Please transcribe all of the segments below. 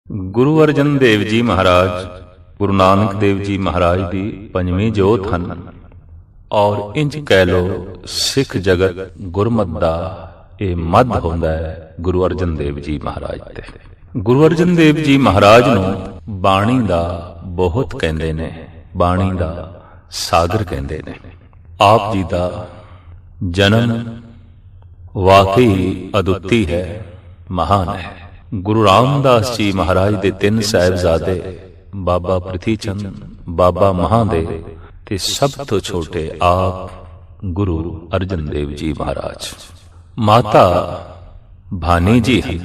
गुरु अर्जन देव जी महाराज गुरु नानक देव जी महाराज दी पंजवीं जोत हन और इंज कह लो सिख जगत गुरमत दा ये मध होंदा है गुरु अर्जन देव जी महाराज ते। गुरु अर्जन देव जी महाराज नूं बाणी दा बहुत कहंदे ने, बाणी दा सागर कहंदे ने। आप जी दा जन्म वाकई अदुੱਤੀ है, महान है। गुरु रामदास जी महाराज दे तीन साहिबजादे बाबा प्रिथी चंद, बाबा महादेव ते सब तो छोटे आप गुरु अर्जन देव जी महाराज। माता भानी जी हैं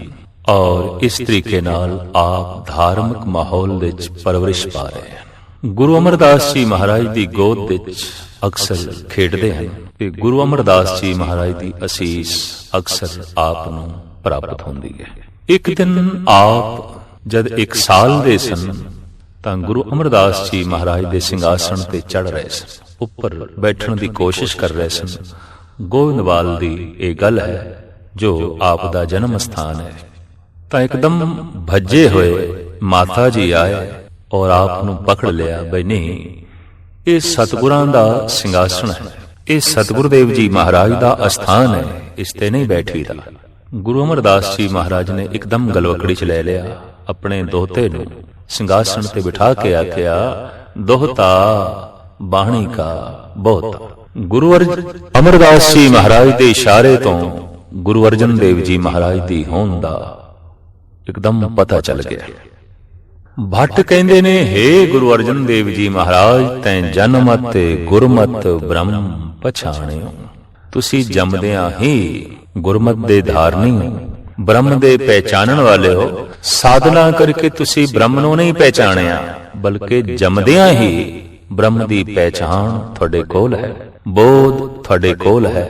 और इस तरीके नाल आप धार्मिक माहौल विच परवरिश पा रहे हैं। गुरु अमरदास जी महाराज दी गोद विच अक्सर खेडदे हैं ते गुरु अमरदास जी महाराज दी असीस अक्सर आप नूं प्राप्त होंदी है। एक दिन आप जद 1 साल दे सन तां गुरु अमरदास जी महाराज दे सिंघासन ते चढ़ रहे सन, उपर बैठण दी कोशिश कर रहे सन। गोविंदवाल दी ये गल है जो आप दा जन्म स्थान है। तां एकदम भज्जे हुए माता जी आए और आप नूं पकड़ लिया बई नहीं, ये सतगुरां दा सिंघासन है, ये सतगुरुदेव जी महाराज दा अस्थान है, इसते नहीं बैठी दा। गुरु अमरदास जी महाराज ने एकदम गलवकड़ी च ले लिया, अपने दोहते नूं सिंघासन ते बिठा के आख्या, दोहता बाणी का बहुत। गुरु अमरदास जी महाराज दे इशारे तो गुरु अर्जन देव जी महाराज दी होंद दा एकदम पता चल गया। भट्ट कहंदे ने, हे गुरु अर्जन देव जी महाराज तैं जन्मत गुरमत ब्रह्म पछाणियो। तुसी जमदियां ही गुरमत दे धारनी हो, ब्रह्म दे पहचानण वाले हो। साधना करके तुसी ब्रह्म नूं नहीं पहचानिया, बल्कि जमदियां ही ब्रह्म दी पहचान तुहाडे कोल है, बोध तुहाडे कोल है,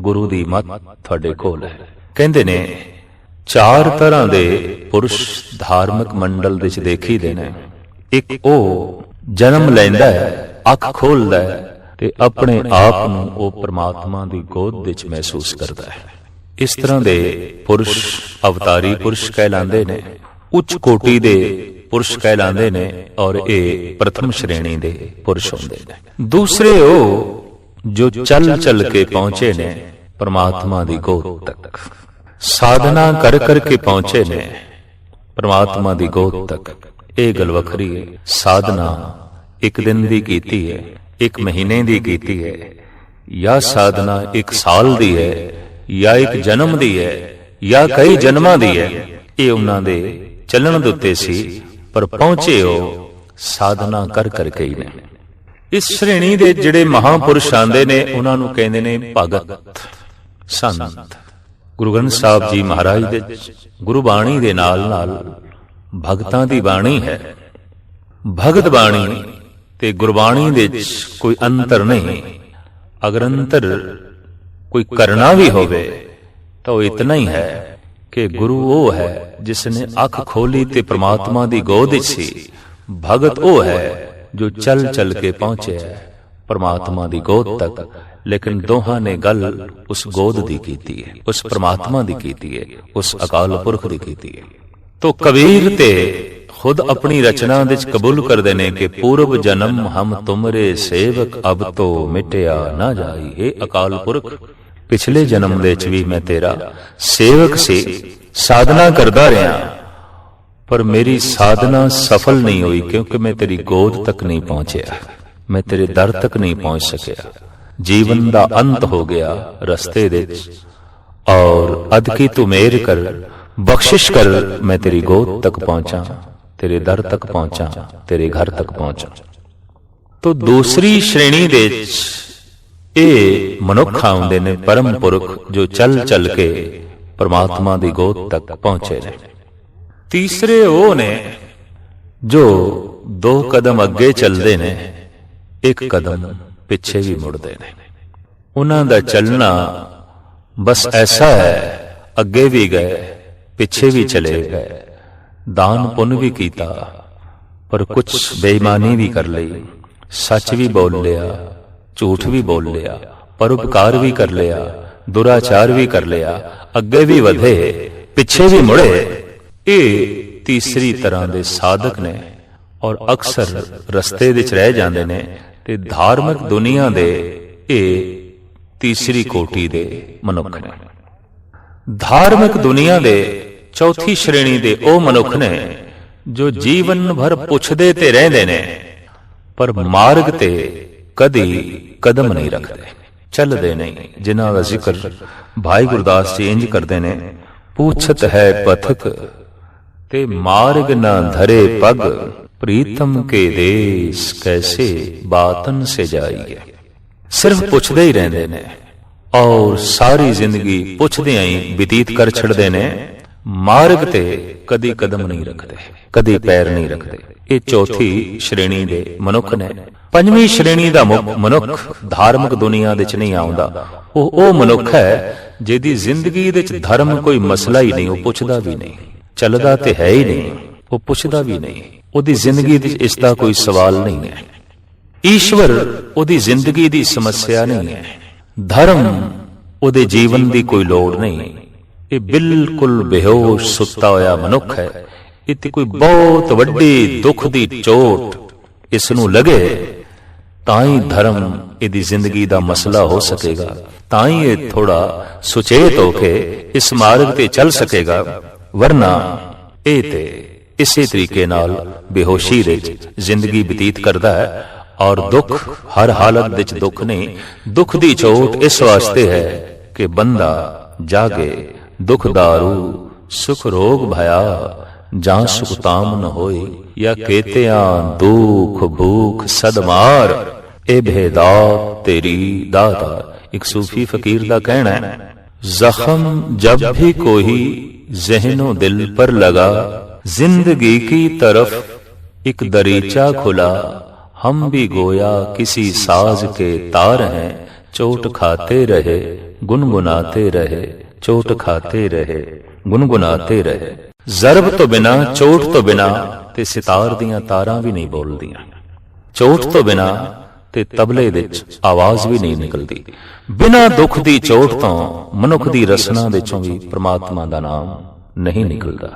गुरु दी मत तुहाडे कोल है। कहंदे ने 4 तरह दे पुरुष धार्मिक मंडल विच देखी दे ने। एक ओ जन्म लैंदा है, अख खोलदा है ते अपने आप नूं ओ परमात्मा दी गोद विच महसूस करदा है। इस तरह दे पुरुष अवतारी पुरुष कहलांदे ने, उच्च कोटि दे पुरुष कहलांदे ने और ये प्रथम श्रेणी दे पुरुष होंदे ने। दूसरे ओ जो चल चल के पहुंचे ने परमात्मा दी गोद तक, साधना कर कर के पहुंचे ने परमात्मा दी गोद तक। ये गल वखरी है। साधना 1 दिन दी कीती है, 1 महीने दी कीती है, या साधना 1 साल दी है, या 1 जन्म दी है, या कई जन्मां दी है। ये उन्हां दे चलण दे उत्ते सी, पर पहुंचे हो साधना कर कर के ही ने। इस श्रेणी दे जिहड़े महापुरुष आंदे ने उन्हां नूं कहंदे ने भगत संत। गुरु ग्रंथ साहिब जी महाराज दे गुरु बाणी दे नाल नाल भगतां दी बाणी है। भगत बाणी ते गुरबाणी दे कोई अंतर नहीं। अगर अंतर कोई करना भी होवे तो इतना ही है कि गुरु वो है जिसने अख खोली ते परमात्मा दी गोद विच सी। भगत वो है जो चल चल के पहुंचे है परमात्मा दी गोद तक, लेकिन दोहां ने गल उस गोद दी कीती है, उस परमात्मा दी कीती है, उस अकाल पुरख दी कीती है। तो कबीर ते खुद अपनी रचना विच कबूल करदे ने कि पूर्व जन्म हम तुमरे सेवक अब तो मिटिया ना जाई। हे अकाल पुरख, पिछले जन्म दे च भी मैं तेरा सेवक सी, साधना करदा रहा, पर मेरी साधना सफल नहीं हुई क्योंकि मैं तेरी गोद तक नहीं पहुंचया, मैं तेरे दर तक नहीं पहुंच सकिया। जीवन दा अंत हो गया रस्ते दे और अद की तू मेहर कर, बख्शिश कर, मैं तेरी गोद तक पहुंचा, तेरे दर तक पहुंचा, तेरे घर तक पहुंचा। तो दूसरी श्रेणी दे ये मनुख आउंदे ने परम पुरख जो चल चल के परमात्मा दी गोद तक पहुंचे ने। तीसरे वो ने जो 2 कदम अगे चलते ने, 1 कदम पिछे भी मुड़ते ने। उन्हां दा चलना बस ऐसा है, अगे भी गए पिछे भी चले गए, दान पुण्य भी कीता पर कुछ बेईमानी भी कर ली, सच भी बोल लिया, झूठ भी बोल लिया, परोपकार भी कर लिया, दुराचार भी कर लिया, अगे भी वधे पिछे भी मुड़े। ये ਤੀਸਰੀ ਤਰ੍ਹਾਂ ਦੇ ਸਾਧਕ ਨੇ ਔਰ ਅਕਸਰ ਰਸਤੇ ਵਿੱਚ ਰਹਿ ਜਾਂਦੇ ਨੇ ਤੇ ਧਾਰਮਿਕ ਦੁਨੀਆ ਦੇ ਇਹ ਤੀਸਰੀ ਕੋਟੀ ਦੇ ਮਨੁੱਖ ਨੇ। ਧਾਰਮਿਕ ਦੁਨੀਆ ਦੇ ਚੌਥੀ ਸ਼੍ਰੇਣੀ ਦੇ ਉਹ ਮਨੁੱਖ ਨੇ ਜੋ ਜੀਵਨ ਭਰ ਪੁੱਛਦੇ ਤੇ ਰਹਿੰਦੇ ਨੇ ਪਰ ਮਾਰਗ ਤੇ ਕਦੀ ਕਦਮ ਨਹੀਂ ਰੱਖਦੇ, ਚੱਲਦੇ ਨਹੀਂ, ਜਿਨ੍ਹਾਂ ਦਾ ਜ਼ਿਕਰ ਭਾਈ ਗੁਰਦਾਸ ਜੀ ਇੰਜ ਕਰਦੇ ਨੇ, ਪੁੱਛਤ ਹੈ ਪਥਕ ਤੇ ਮਾਰਗ ਨਾ ਧਰੇ ਪਗ, ਪ੍ਰੀਤਮ ਕੇ ਦੇਸ ਕੈਸੇ ਬਾਤਨ ਸੇ ਜਾਈਏ। ਸਿਰਫ ਪੁੱਛਦੇ ਹੀ ਰਹਿੰਦੇ ਨੇ ਔਰ ਸਾਰੀ ਜ਼ਿੰਦਗੀ ਪੁੱਛਦਿਆਂ ਹੀ ਬਤੀਤ ਕਰ ਛੱਡਦੇ ਨੇ, ਮਾਰਗ ਤੇ ਕਦੀ ਕਦਮ ਨਹੀਂ ਰੱਖਦੇ, ਕਦੀ ਪੈਰ ਨਹੀਂ ਰੱਖਦੇ। ਇਹ ਚੌਥੀ ਸ਼੍ਰੇਣੀ ਦੇ ਮਨੁੱਖ ਨੇ। ਪੰਜਵੀਂ ਸ਼੍ਰੇਣੀ ਦਾ ਮਨੁੱਖ ਧਾਰਮਿਕ ਦੁਨੀਆ ਵਿੱਚ ਨਹੀਂ ਆਉਂਦਾ। ਉਹ ਮਨੁੱਖ ਹੈ ਜਿਹਦੀ ਜ਼ਿੰਦਗੀ ਵਿੱਚ ਧਰਮ ਕੋਈ ਮਸਲਾ ਹੀ ਨਹੀਂ, ਉਹ ਪੁੱਛਦਾ ਵੀ ਨਹੀਂ, ਚੱਲਦਾ ਤੇ ਹੈ ਹੀ ਨਹੀਂ, ਉਹ ਪੁੱਛਦਾ ਵੀ ਨਹੀਂ, ਉਹਦੀ ਜ਼ਿੰਦਗੀ ਵਿੱਚ ਇਸ ਦਾ ਕੋਈ ਸਵਾਲ ਨਹੀਂ ਹੈ। ਈਸ਼ਵਰ ਉਹਦੀ ਜ਼ਿੰਦਗੀ ਦੀ ਸਮੱਸਿਆ ਨਹੀਂ ਹੈ, ਧਰਮ ਉਹਦੇ ਜੀਵਨ ਦੀ ਕੋਈ ਲੋੜ ਨਹੀਂ। ਇਹ ਬਿਲਕੁਲ ਬੇਹੋਸ਼ ਸੁੱਤਾ ਹੋਇਆ ਮਨੁੱਖ ਹੈ। ਇੱਥੇ ਕੋਈ ਬਹੁਤ ਵੱਡੀ ਦੁੱਖ ਦੀ ਚੋਟ ਇਸ ਨੂੰ ਲੱਗੇ ਤਾਂ ਹੀ ਧਰਮ ਇਹਦੀ ਜ਼ਿੰਦਗੀ ਦਾ ਮਸਲਾ ਹੋ ਸਕੇਗਾ, ਤਾਂ ਹੀ ਇਹ ਥੋੜਾ ਸੁਚੇਤ ਹੋ ਕੇ ਇਸ ਮਾਰਗ ਤੇ ਚੱਲ ਸਕੇਗਾ, ਵਰਨਾ ਇਹ ਤੇ ਇਸੇ ਤਰੀਕੇ ਨਾਲ ਬੇਹੋਸ਼ੀ ਵਿੱਚ ਜ਼ਿੰਦਗੀ ਬਤੀਤ ਕਰਦਾ ਹੈ। ਔਰ ਦੁੱਖ ਹਰ ਹਾਲਤ ਵਿੱਚ ਦੁੱਖ ਨਹੀਂ, ਦੁੱਖ ਦੀ ਚੋਟ ਇਸ ਵਾਸਤੇ ਹੈ ਕਿ ਬੰਦਾ ਜਾਗੇ, ਦੁੱਖ ਦਾਰੂ ਸੁਖ ਰੋਗ ਭਇਆ, ਜਾਂ ਸੁਖ ਤਾਮ ਨ ਹੋਏ, ਜਾਂ ਕੇਤਿਆਂ ਦੁਖ ਭੂਖ ਸਦਮਾਰ, ਇਹ ਭੇਦਾਤ ਤੇਰੀ ਦਾਤਾ। ਇੱਕ ਸੂਫੀ ਫਕੀਰ ਦਾ ਕਹਿਣਾ ਹੈ, ਜ਼ਖਮ ਜਬ ਵੀ ਕੋਈ ज़हनो दिल पर लगा, जिंदगी की तरफ एक दरीचा खुला, हम भी गोया किसी साज के तार हैं, चोट खाते रहे गुनगुनाते रहे, चोट खाते रहे गुनगुनाते रहे। ਜ਼ਰਬ ਤੋਂ ਬਿਨਾ, ਚੋਟ ਤੋਂ ਬਿਨਾ ਤੇ ਸਿਤਾਰ ਦੀਆਂ ਤਾਰਾਂ ਵੀ ਨਹੀਂ ਬੋਲਦੀਆਂ, ਚੋਟ ਤੋਂ ਬਿਨਾ ਤੇ ਤਬਲੇ ਵਿੱਚ ਆਵਾਜ਼ ਵੀ ਨਹੀਂ ਨਿਕਲਦੀ। ਬਿਨਾ ਦੁੱਖ ਦੀ ਚੋਟ ਤੋਂ ਮਨੁੱਖ ਦੀ ਰਸਨਾ ਵਿੱਚੋਂ ਵੀ ਪ੍ਰਮਾਤਮਾ ਦਾ ਨਾਮ ਨਹੀਂ ਨਿਕਲਦਾ,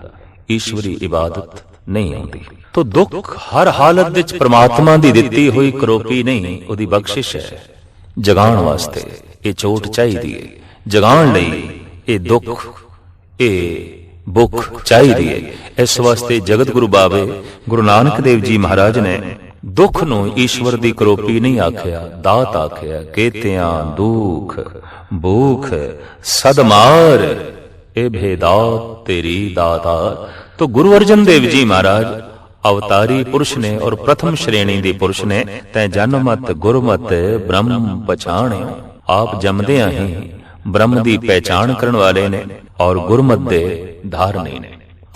ਈਸ਼ਵਰੀ ਇਬਾਦਤ ਨਹੀਂ ਆਉਂਦੀ। ਤੋ ਦੁੱਖ ਹਰ ਹਾਲਤ ਵਿੱਚ ਪ੍ਰਮਾਤਮਾ ਦੀ ਦਿੱਤੀ ਹੋਈ ਕਰੋਪੀ ਨਹੀਂ, ਉਹਦੀ ਬਖਸ਼ਿਸ਼ ਹੈ। ਜਗਾਉਣ ਵਾਸਤੇ ਇਹ ਚੋਟ ਚਾਹੀਦੀ ਹੈ, ਜਗਾਉਣ ਲਈ ਇਹ ਦੁੱਖ, ਇਹ ਭੁੱਖ ਚਾਹੀਦੀ ਹੈ। ਇਸ ਵਾਸਤੇ ਜਗਤ ਗੁਰੂ ਬਾਬੇ ਗੁਰੂ ਨਾਨਕ ਦੇਵ ਜੀ ਮਹਾਰਾਜ ਨੇ ਦੁੱਖ ਨੂੰ ਈਸ਼ਵਰ ਦੀ ਕਰੋਪੀ ਨਹੀਂ ਆਖਿਆ, ਦਾਤ ਆਖਿਆ। ਕੇਤਿਆਂ ਦੁਖ ਭੂਖ ਸਦਮਾਰ, ਇਹ ਭੇਦਾਤ ਤੇਰੀ ਦਾਤਾ। तो गुरु अर्जन देव जी महाराज अवतारी पुरुष ने और प्रथम श्रेणी दे पुरुष ने, तै जन्मत गुरमत ब्रह्म पछाणियो। आप जमदियां ही ब्रह्म दी पहचान करन वाले ने और गुरमत दे धारनी ने।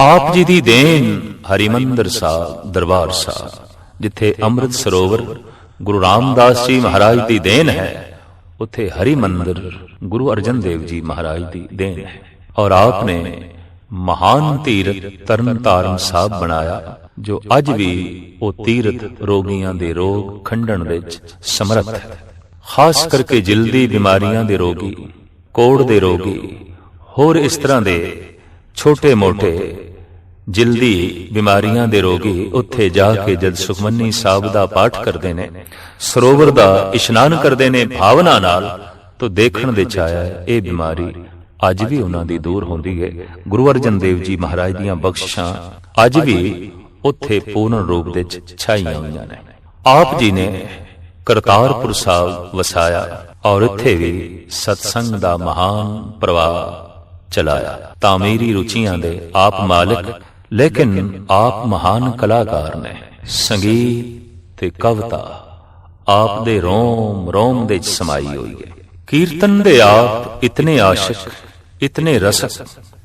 आप जी दी देन हरिमंदिर साहब दरबार साहब, जिथे अमृत सरोवर गुरु रामदास जी महाराज दी देन है, उथे हरिमंदिर गुरु अर्जन देव जी महाराज दी देन है। और आपने महान तीरथ तरन तारण साहब बनाया, जो अज भी वो तीरथ रोगियां दे रोग खंडन विच समर्थ है। खास करके जिल्दी बीमारियां दे रोगी, कोड़ दे रोगी, होर इस तरह दे छोटे मोटे जिल्दी बीमारियां दे रोगी उत्थे जाके जद सुखमनी साहब दा पाठ करते ने, सरोवर दा इशनान करते ने भावना नाल, तो देखण दे आया ये बीमारी ਅੱਜ ਵੀ ਉਹਨਾਂ ਦੀ ਦੂਰ ਹੁੰਦੀ ਹੈ। ਗੁਰੂ ਅਰਜਨ ਦੇਵ ਜੀ ਮਹਾਰਾਜ ਦੀਆਂ ਬਖਸ਼ਿਸ਼ਾਂ ਅੱਜ ਵੀ ਉੱਥੇ ਪੂਰਨ ਰੂਪ ਵਿੱਚ ਛਾਈਆਂ ਹੋਈਆਂ ਨੇ। ਆਪ ਜੀ ਨੇ ਕਰਤਾਰਪੁਰ ਸਾਹਿਬ ਵਸਾਇਆ ਔਰ ਇੱਥੇ ਵੀ ਸਤਸੰਗ ਦਾ ਮਹਾਨ ਪ੍ਰਵਾਹ ਚਲਾਇਆ। ਤਾਮੀਰੀ ਰੁਚੀਆਂ ਦੇ ਆਪ ਮਾਲਕ, ਲੇਕਿਨ ਆਪ ਮਹਾਨ ਕਲਾਕਾਰ ਨੇ। ਸੰਗੀਤ ਤੇ ਕਵਿਤਾ ਆਪ ਦੇ ਰੋਮ ਰੋਮ ਦੇ ਸਮਾਈ ਹੋਈ ਹੈ। ਕੀਰਤਨ ਦੇ ਆਪ ਇਤਨੇ ਆਸ਼ਿਕ, इतने रसक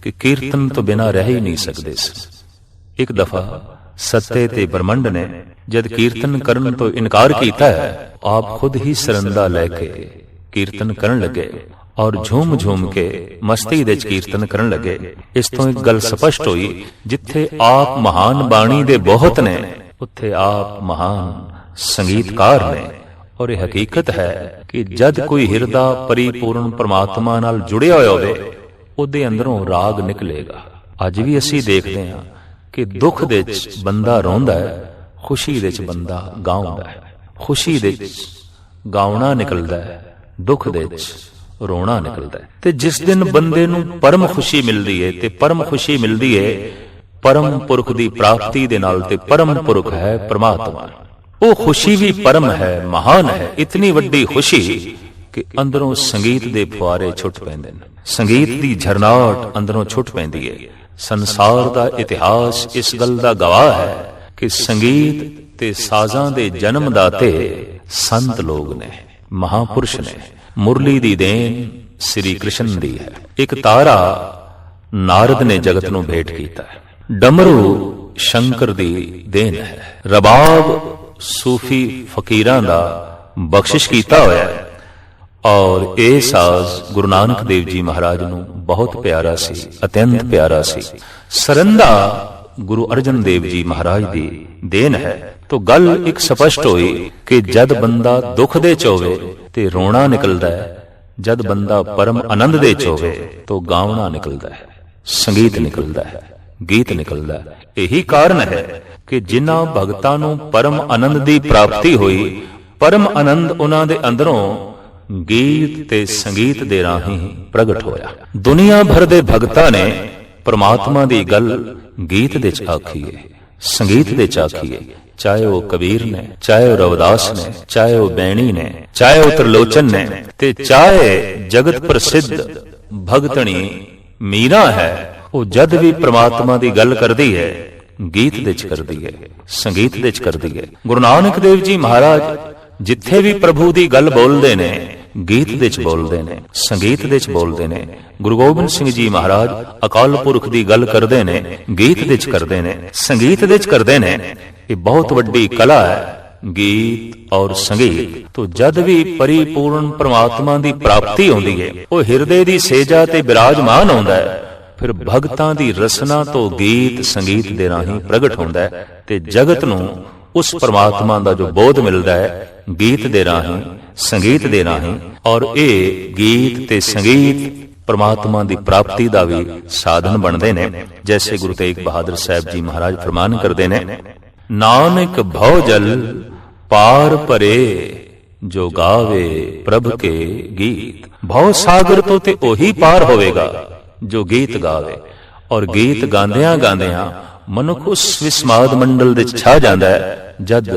कि कीर्तन तो बिना रह ही नहीं सकते। एक दफा सत्ते ते ब्रह्मंड ने जद कीर्तन करन तो इनकार किया है, आप खुद ही सरंदा लेके कीर्तन करन लगे और झूम झूम के मस्ती दे कीर्तन करन लगे। इस तो एक गल स्पष्ट हुई, जिथे आप महान बाणी दे बहुत ने, उत्थे आप महान संगीतकार ने। और यह हकीकत है कि जद कोई हिरदा परिपूर्ण परमात्मा नाल जुड़िया होवे, ਉਹਦੇ ਅੰਦਰੋਂ ਰਾਗ ਨਿਕਲੇਗਾ। ਅੱਜ ਵੀ ਅਸੀਂ ਦੇਖਦੇ ਹਾਂ ਕਿ ਦੁੱਖ ਦੇ ਵਿੱਚ ਬੰਦਾ ਰੋਂਦਾ ਹੈ, ਖੁਸ਼ੀ ਦੇ ਵਿੱਚ ਬੰਦਾ ਗਾਉਂਦਾ ਹੈ। ਖੁਸ਼ੀ ਦੇ ਵਿੱਚ ਗਾਉਣਾ ਨਿਕਲਦਾ ਹੈ, ਦੁੱਖ ਦੇ ਵਿੱਚ ਰੋਣਾ ਨਿਕਲਦਾ ਹੈ। ਤੇ ਜਿਸ ਦਿਨ ਬੰਦੇ ਨੂੰ ਪਰਮ ਖੁਸ਼ੀ ਮਿਲਦੀ ਹੈ, ਤੇ ਪਰਮ ਖੁਸ਼ੀ ਮਿਲਦੀ ਹੈ ਪਰਮ ਪੁਰਖ ਦੀ ਪ੍ਰਾਪਤੀ ਦੇ ਨਾਲ, ਤੇ ਪਰਮ ਪੁਰਖ ਹੈ ਪ੍ਰਮਾਤਮਾ। ਉਹ ਖੁਸ਼ੀ ਵੀ ਪਰਮ ਹੈ, ਮਹਾਨ ਹੈ। ਇਤਨੀ ਵੱਡੀ ਖੁਸ਼ੀ ਕਿ ਅੰਦਰੋਂ ਸੰਗੀਤ ਦੇ ਫੁਆਰੇ ਛੁੱਟ ਪੈਂਦੇ ਨੇ, ਸੰਗੀਤ ਦੀ ਝਰਨਾਟ ਅੰਦਰੋਂ ਛੁੱਟ ਪੈਂਦੀ ਹੈ। ਸੰਸਾਰ ਦਾ ਇਤਿਹਾਸ ਇਸ ਗੱਲ ਦਾ ਗਵਾਹ ਹੈ ਕਿ ਸੰਗੀਤ ਤੇ ਸਾਜ਼ਾਂ ਦੇ ਜਨਮ ਦਾਤੇ ਸੰਤ ਲੋਕ ਨੇ, ਮਹਾਪੁਰਸ਼ ਨੇ। ਮੁਰਲੀ ਦੀ ਦੇਣ ਸ੍ਰੀ ਕ੍ਰਿਸ਼ਨ ਦੀ ਹੈ। ਇੱਕ ਤਾਰਾ ਨਾਰਦ ਨੇ ਜਗਤ ਨੂੰ ਭੇਟ ਕੀਤਾ ਹੈ। ਡਮਰੂ ਸ਼ੰਕਰ ਦੀ ਦੇਣ ਹੈ। ਰਬਾਬ ਸੂਫੀ ਫਕੀਰਾਂ ਦਾ ਬਖਸ਼ਿਸ਼ ਕੀਤਾ ਹੋਇਆ ਹੈ। ਔਰ ਇਹ ਸਾਜ਼ ਗੁਰੂ ਨਾਨਕ ਦੇਵ ਜੀ ਮਹਾਰਾਜ ਨੂੰ ਬਹੁਤ ਪਿਆਰਾ ਸੀ, ਅਤਿਅੰਤ ਪਿਆਰਾ ਸੀ। ਸਰੰਦਾ ਗੁਰੂ ਅਰਜਨ ਦੇਵ ਜੀ ਮਹਾਰਾਜ ਦੀ ਦੇਣ ਹੈ। ਤੋ ਗੱਲ ਇੱਕ ਸਪਸ਼ਟ ਹੋਈ ਕਿ ਜਦ ਬੰਦਾ ਦੁੱਖ ਦੇ ਚ ਹੋਵੇ ਤੇ ਰੋਣਾ ਨਿਕਲਦਾ ਹੈ, ਜਦ ਬੰਦਾ ਪਰਮ ਆਨੰਦ ਦੇ ਚ ਹੋਵੇ ਤੋ ਗਾਉਣਾ ਨਿਕਲਦਾ ਹੈ, ਸੰਗੀਤ ਨਿਕਲਦਾ ਹੈ, ਗੀਤ ਨਿਕਲਦਾ ਹੈ। ਇਹੀ ਕਾਰਨ ਹੈ ਕਿ ਜਿਨ੍ਹਾਂ ਭਗਤਾਂ ਨੂੰ ਪਰਮ ਆਨੰਦ ਦੀ ਪ੍ਰਾਪਤੀ ਹੋਈ, ਪਰਮ ਆਨੰਦ ਉਹਨਾਂ ਦੇ ਅੰਦਰੋਂ ਗੀਤ ਤੇ ਸੰਗੀਤ ਦੇ ਰਾਹੀਂ ਪ੍ਰਗਟ ਹੋਇਆ। ਦੁਨੀਆ ਭਰ ਦੇ ਭਗਤਾਂ ਨੇ ਪ੍ਰਮਾਤਮਾ ਦੀ ਗੱਲ ਗੀਤ ਦੇ ਚ ਆਖੀ ਹੈ, ਸੰਗੀਤ ਦੇ ਚ ਆਖੀ ਹੈ। ਚਾਹੇ ਉਹ ਕਬੀਰ ਨੇ, ਚਾਹੇ ਉਹ ਰਵਿਦਾਸ ਨੇ, ਚਾਹੇ ਉਹ ਬੈਣੀ ਨੇ, ਚਾਹੇ ਉਹ ਤਰਲੋਚਨ ਨੇ, ਤੇ ਚਾਹੇ ਜਗਤ ਪ੍ਰਸਿੱਧ ਭਗਤਣੀ ਮੀਰਾ ਹੈ। ਉਹ ਜਦ ਵੀ ਪ੍ਰਮਾਤਮਾ ਦੀ ਗੱਲ ਕਰਦੀ ਹੈ, ਗੀਤ ਦੇ ਚ ਕਰਦੀ ਹੈ, ਸੰਗੀਤ ਦੇ ਚ ਕਰਦੀ ਹੈ। ਗੁਰੂ ਨਾਨਕ ਦੇਵ ਜੀ ਮਹਾਰਾਜ ਜਿੱਥੇ ਵੀ ਪ੍ਰਭੂ ਦੀ ਗੱਲ ਬੋਲਦੇ ਨੇ, ਗੀਤ ਦੇ ਚ ਬੋਲਦੇ ਨੇ, ਸੰਗੀਤ ਦੇ ਚ ਬੋਲਦੇ ਨੇ। ਗੁਰੂ ਗੋਬਿੰਦ ਸਿੰਘ ਜੀ ਮਹਾਰਾਜ ਅਕਾਲ ਪੁਰਖ ਦੀ ਗੱਲ ਕਰਦੇ ਨੇ, ਗੀਤ ਦੇ ਚ ਕਰਦੇ ਨੇ, ਸੰਗੀਤ ਦੇ ਚ ਕਰਦੇ ਨੇ। ਇਹ ਬਹੁਤ ਵੱਡੀ ਕਲਾ ਹੈ, ਗੀਤ ਔਰ ਸੰਗੀਤ। ਤੋ ਜਦ ਵੀ ਪਰਿਪੂਰਨ ਪ੍ਰਮਾਤਮਾ ਦੀ ਪ੍ਰਾਪਤੀ ਹੁੰਦੀ ਹੈ, ਉਹ ਹਿਰਦੇ ਦੀ ਸੇਜਾ ਤੇ ਬਿਰਾਜਮਾਨ ਹੁੰਦਾ ਹੈ। ਫਿਰ ਭਗਤਾਂ ਦੀ ਰਸਨਾ ਤੋਂ ਗੀਤ ਸੰਗੀਤ ਦੇ ਰਾਹੀਂ ਪ੍ਰਗਟ ਹੁੰਦਾ ਹੈ, ਤੇ ਜਗਤ ਨੂੰ ਉਸ ਪ੍ਰਮਾਤਮਾ ਦਾ ਜੋ ਬੋਧ ਮਿਲਦਾ ਹੈ ਗੀਤ ਦੇ ਰਾਹੀਂ, ਸੰਗੀਤ ਦੇ ਰਾਹੀਂ। ਔਰ ਇਹ ਗੀਤ ਤੇ ਸੰਗੀਤ ਪ੍ਰਮਾਤਮਾ ਦੀ ਪ੍ਰਾਪਤੀ ਦਾ ਵੀ ਸਾਧਨ ਬਣਦੇ ਨੇ। ਜੈਸੇ ਗੁਰੂ ਤੇਗ ਬਹਾਦਰ ਸਾਹਿਬ ਜੀ ਮਹਾਰਾਜ ਫਰਮਾਨ ਕਰਦੇ ਨੇ, ਨਾਨਕ ਭਉ ਜਲ ਪਾਰ ਪਰੇ ਜੋ ਗਾਵੇ ਪ੍ਰਭ ਕੇ ਗੀਤ। ਭਉ ਸਾਗਰ ਤੋਂ ਤੇ ਉਹੀ ਪਾਰ ਹੋਵੇਗਾ ਜੋ ਗੀਤ ਗਾਵੇ। ਔਰ ਗੀਤ ਗਾਉਂਦਿਆਂ ਗਾਉਂਦਿਆਂ ਮਨੁੱਖ ਉਸ ਵਿਸਮਾਦ ਮੰਡਲ ਦੇ ਛਾ ਜਾਂਦਾ ਹੈ, ਜਦ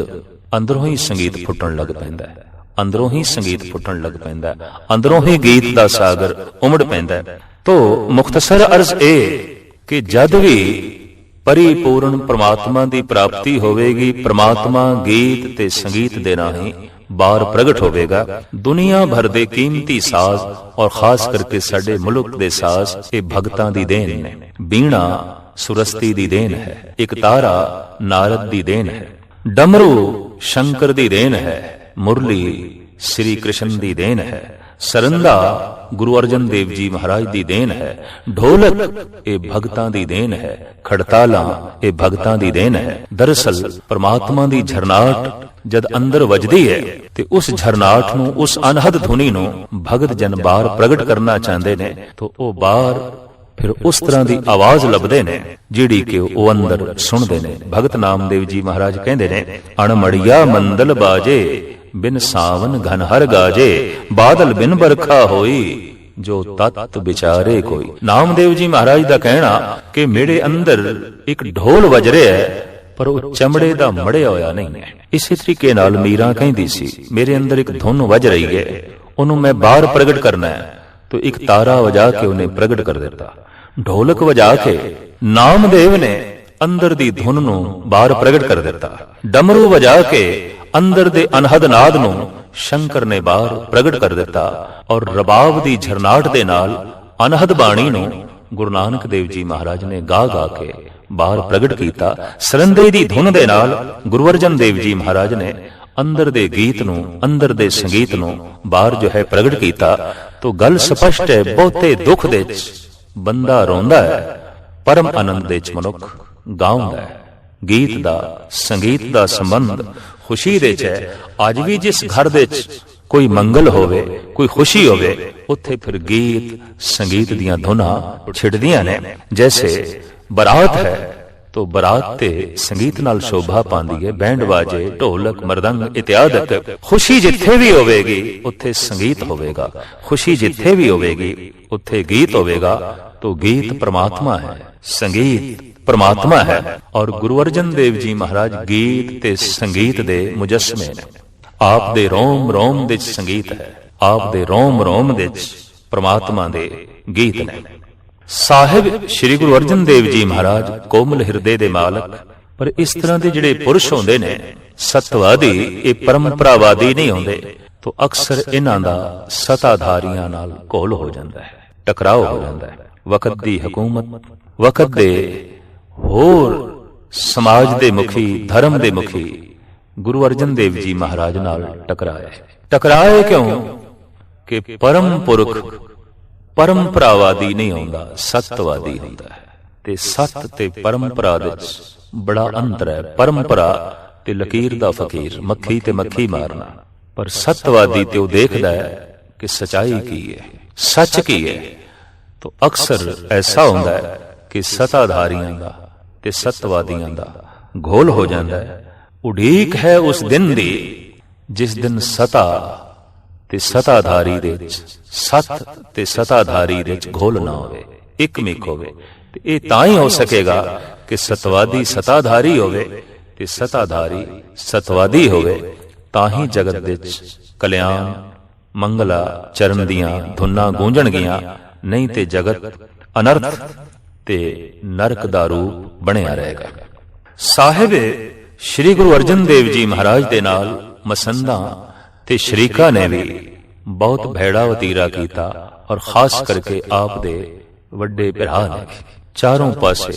ਅੰਦਰੋਂ ਹੀ ਸੰਗੀਤ ਫੁੱਟਣ ਲੱਗ ਪੈਂਦਾ ਹੈ, ਅੰਦਰੋਂ ਹੀ ਸੰਗੀਤ ਫੁੱਟਣ ਲੱਗ ਪੈਂਦਾ ਹੈ, ਅੰਦਰੋਂ ਹੀ ਗੀਤ ਦਾ ਸਾਗਰ ਉਮੜ ਪੈਂਦਾ ਹੈ। ਤੋ ਮੁਖਤਸਰ ਅਰਜ਼ ਇਹ ਕਿ ਜਦ ਵੀ ਪਰਿਪੂਰਨ ਪ੍ਰਮਾਤਮਾ ਦੀ ਪ੍ਰਾਪਤੀ ਹੋਵੇਗੀ, ਪ੍ਰਮਾਤਮਾ ਗੀਤ ਤੇ ਸੰਗੀਤ ਦੇ ਰਾਹੀਂ ਬਾਹਰ ਪ੍ਰਗਟ ਹੋਵੇਗਾ। ਦੁਨੀਆ ਭਰ ਦੇ ਕੀਮਤੀ ਸਾਜ਼ ਔਰ ਖਾਸ ਕਰਕੇ ਸਾਡੇ ਮੁਲਕ ਦੇ ਸਾਜ਼ ਇਹ ਭਗਤਾਂ ਦੀ ਦੇਣ ਨੇ। ਬੀਣਾ ਸੁਰਸਤੀ ਦੀ ਦੇਣ ਹੈ, ਇੱਕ ਤਾਰਾ ਨਾਰਦ ਦੀ ਦੇਣ ਹੈ, ਡਮਰੂ ਸ਼ੰਕਰ ਦੀ ਦੇਣ ਹੈ, ਮੁਰਲੀ ਸ੍ਰੀ ਕ੍ਰਿਸ਼ਨ ਦੀ ਦੇਣ ਹੈ, ਸਰੰਦਾ ਗੁਰੂ ਅਰਜਨ ਦੇਵ ਜੀ ਮਹਾਰਾਜ ਦੀ ਦੇਣ ਹੈ, ਢੋਲਕ ਇਹ ਭਗਤਾਂ ਦੀ ਦੇਣ ਹੈ, ਖੜਤਾਲਾਂ ਇਹ ਭਗਤਾਂ ਦੀ ਦੇਣ ਹੈ। ਦਰਅਸਲ ਪ੍ਰਮਾਤਮਾ ਦੀ ਝਰਨਾਟ ਜਦ ਅੰਦਰ ਵੱਜਦੀ ਹੈ ਤੇ ਉਸ ਝਰਨਾਟ ਨੂੰ, ਉਸ ਅਨਹਦ ਧੁਨੀ ਨੂੰ ਭਗਤ ਜਨ ਬਾਹਰ ਪ੍ਰਗਟ ਕਰਨਾ ਚਾਹੁੰਦੇ ਨੇ, ਤਾਂ ਉਹ ਬਾਹਰ ਫਿਰ ਉਸ ਤਰ੍ਹਾਂ ਦੀ ਆਵਾਜ਼ ਲੱਭਦੇ ਨੇ ਜਿਹੜੀ ਕਿ ਉਹ ਅੰਦਰ ਸੁਣਦੇ ਨੇ। ਭਗਤ ਨਾਮਦੇਵ ਜੀ ਮਹਾਰਾਜ ਕਹਿੰਦੇ ਨੇ, ਅਣਮੜੀਆ ਮੰਦਲ ਬਾਜੇ ਬਿਨ ਸਾਵਨ ਘਨ ਹਰ ਗਾਜੇ, ਬਾਦਲ ਬਿਨ ਬਰਖਾ ਹੋਈ ਜੋ ਤਤ ਵਿਚਾਰੇ ਕੋਈ। ਨਾਮਦੇਵ ਜੀ ਮਹਾਰਾਜ ਦਾ ਕਹਿਣਾ ਕਿ ਮੇਰੇ ਅੰਦਰ ਇੱਕ ਢੋਲ ਵੱਜ ਰਿਹਾ ਹੈ, ਪਰ ਉਹ ਚਮੜੇ ਦਾ ਮੜਿਆ ਹੋਇਆ ਨਹੀਂ ਹੈ। ਇਸੇ ਤਰੀਕੇ ਨਾਲ ਮੀਰਾ ਕਹਿੰਦੀ ਸੀ, ਮੇਰੇ ਅੰਦਰ ਇੱਕ ਧੁਨ ਵੱਜ ਰਹੀ ਹੈ, ਉਹਨੂੰ ਮੈਂ ਬਾਹਰ ਪ੍ਰਗਟ ਕਰਨਾ ਹੈ। तो एक तारा वजा के उन्हें प्रगट कर देता। ढोलक वजा के नामदेव ने अंदर दी धुन नूं बाहर प्रगट कर दिता। डमरू वजा के अंदर दे अनहद नाद नूं शंकर ने बाहर प्रगट कर दिता। और रबाब दी झरनाट दे नाल अनहद बाणी नूं गुरु नानक देव जी महाराज ने गा गा के बाहर प्रगट किया। सरंदे दी धुन दे नाल गुरु अर्जन देव जी महाराज ने अंदर दे गीत नूं अंदर दे संगीत नूं बाहर जो है प्रगट किया। तो गल स्पष्ट है, बहुते दुख दे बंदा रोंदा है, परम आनंद दे मनुख गाउंदा है। गीत दा संगीत दा संबंध खुशी दे है। अज भी जिस घर दे कोई मंगल होवे, कोई खुशी होवे, उत्थे फिर गीत संगीत दियां धुना छिड़दियां ने। जैसे बरात है ਤੋ ਬਰਾਤ ਤੇ ਸੰਗੀਤ ਨਾਲ ਸ਼ੋਭਾ ਪਾਉਂਦੀ ਹੈ। ਬੈਂਡ ਬਾਜੇ, ਢੋਲਕ, ਮਰਦੰਗ ਇਤਿਆਦਿ। ਖੁਸ਼ੀ ਜਿੱਥੇ ਵੀ ਹੋਵੇਗੀ ਉੱਥੇ ਸੰਗੀਤ ਹੋਵੇਗਾ, ਖੁਸ਼ੀ ਜਿੱਥੇ ਵੀ ਹੋਵੇਗੀ ਉੱਥੇ ਗੀਤ ਹੋਵੇਗਾ। ਤੋ ਗੀਤ ਪ੍ਰਮਾਤਮਾ ਹੈ, ਸੰਗੀਤ ਪ੍ਰਮਾਤਮਾ ਹੈ। ਔਰ ਗੁਰੂ ਅਰਜਨ ਦੇਵ ਜੀ ਮਹਾਰਾਜ ਗੀਤ ਤੇ ਸੰਗੀਤ ਦੇ ਮੁਜੱਸਮੇ ਨੇ। ਆਪ ਦੇ ਰੋਮ ਰੋਮ ਵਿੱਚ ਸੰਗੀਤ ਹੈ, ਆਪ ਦੇ ਰੋਮ ਰੋਮ ਵਿੱਚ ਪ੍ਰਮਾਤਮਾ ਦੇ ਗੀਤ ਨੇ। ਸਾਹਿਬ ਸ੍ਰੀ ਗੁਰੂ ਅਰਜਨ ਦੇਵ ਜੀ ਮਹਾਰਾਜ ਕੋਮਲ ਹਿਰਦੇ ਦੇ ਮਾਲਕ। ਪਰ ਇਸ ਤਰ੍ਹਾਂ ਦੇ ਜਿਹੜੇ ਪੁਰਸ਼ ਹੁੰਦੇ ਨੇ ਸਤਵਾਦੀ, ਇਹ ਪਰੰਪਰਾਵਾਦੀ ਨਹੀਂ ਹੁੰਦੇ। ਤੋ ਅਕਸਰ ਇਹਨਾਂ ਦਾ ਸਤਾਧਾਰੀਆਂ ਨਾਲ ਘੋਲ ਹੋ ਜਾਂਦਾ ਹੈ, ਟਕਰਾਓ ਹੋ ਜਾਂਦਾ ਹੈ। ਵਕਤ ਦੀ ਹਕੂਮਤ, ਵਕਤ ਦੇ ਹੋਰ ਸਮਾਜ ਦੇ ਮੁਖੀ, ਧਰਮ ਦੇ ਮੁਖੀ ਗੁਰੂ ਅਰਜਨ ਦੇਵ ਜੀ ਮਹਾਰਾਜ ਨਾਲ ਟਕਰਾਏ ਕਿਉਂ? ਕਿ ਪਰਮ ਪੁਰਖ ਪਰੰਪਰਾਵਾਦੀ ਨਹੀਂ ਹੁੰਦਾ, ਸਤਵਾਦੀ ਹੁੰਦਾ ਹੈ। ਤੇ ਸਤ ਤੇ ਪਰੰਪਰਾ ਵਿੱਚ ਬੜਾ ਅੰਤਰ ਹੈ। ਪਰੰਪਰਾ ਤੇ ਲਕੀਰ ਦਾ ਫਕੀਰ, ਮੱਖੀ ਤੇ ਮੱਖੀ ਮਾਰਨਾ। ਪਰ ਸਤਵਾਦੀ ਤੇ ਉਹ ਦੇਖਦਾ ਹੈ ਕਿ ਸਚਾਈ ਕੀ ਹੈ, ਸੱਚ ਕੀ ਹੈ। ਤੋ ਅਕਸਰ ਐਸਾ ਹੁੰਦਾ ਹੈ ਕਿ ਸਤਾਧਾਰੀਆਂ ਦਾ ਤੇ ਸਤਵਾਦੀਆਂ ਦਾ ਘੋਲ ਹੋ ਜਾਂਦਾ ਹੈ। ਉਡੀਕ ਹੈ ਉਸ ਦਿਨ ਦੀ ਜਿਸ ਦਿਨ ਸਤਾ ਤੇ ਸਤਾਧਾਰੀ ਦੇ ਵਿੱਚ, ਸਤ ਤੇ ਸਤਾਧਾਰੀ ਦੇ ਵਿੱਚ ਘੋਲ ਨਾ ਹੋਵੇ, ਇੱਕ ਮਿਕ ਹੋਵੇ। ਤੇ ਇਹ ਤਾਂ ਹੀ ਹੋ ਸਕੇਗਾ ਕਿ ਸਤਵਾਦੀ ਸਤਾਧਾਰੀ ਹੋਵੇ ਤੇ ਸਤਾਧਾਰੀ ਸਤਵਾਦੀ ਹੋਵੇ। ਤਾਂ ਹੀ ਜਗਤ ਵਿੱਚ ਕਲਿਆਣ, ਮੰਗਲਾ ਚਰਨ ਦੀਆਂ ਧੁਨਾਂ ਗੂੰਜਣਗੀਆਂ। ਨਹੀਂ ਤੇ ਜਗਤ ਅਨਰਥ ਤੇ ਨਰਕ ਦਾ ਰੂਪ ਬਣਿਆ ਰਹੇਗਾ। ਸਾਹਿਬ ਸ੍ਰੀ ਗੁਰੂ ਅਰਜਨ ਦੇਵ ਜੀ ਮਹਾਰਾਜ ਦੇ ਨਾਲ ਮਸੰਦਾਂ ਤੇ ਸ਼ਰੀਕਾਂ ਨੇ ਵੀ ਬਹੁਤ ਭੈੜਾ ਵਤੀਰਾ ਕੀਤਾ। ਔਰ ਖਾਸ ਕਰਕੇ ਆਪ ਦੇ ਵੱਡੇ ਭਰਾ ਨੇ ਚਾਰੋਂ ਪਾਸੇ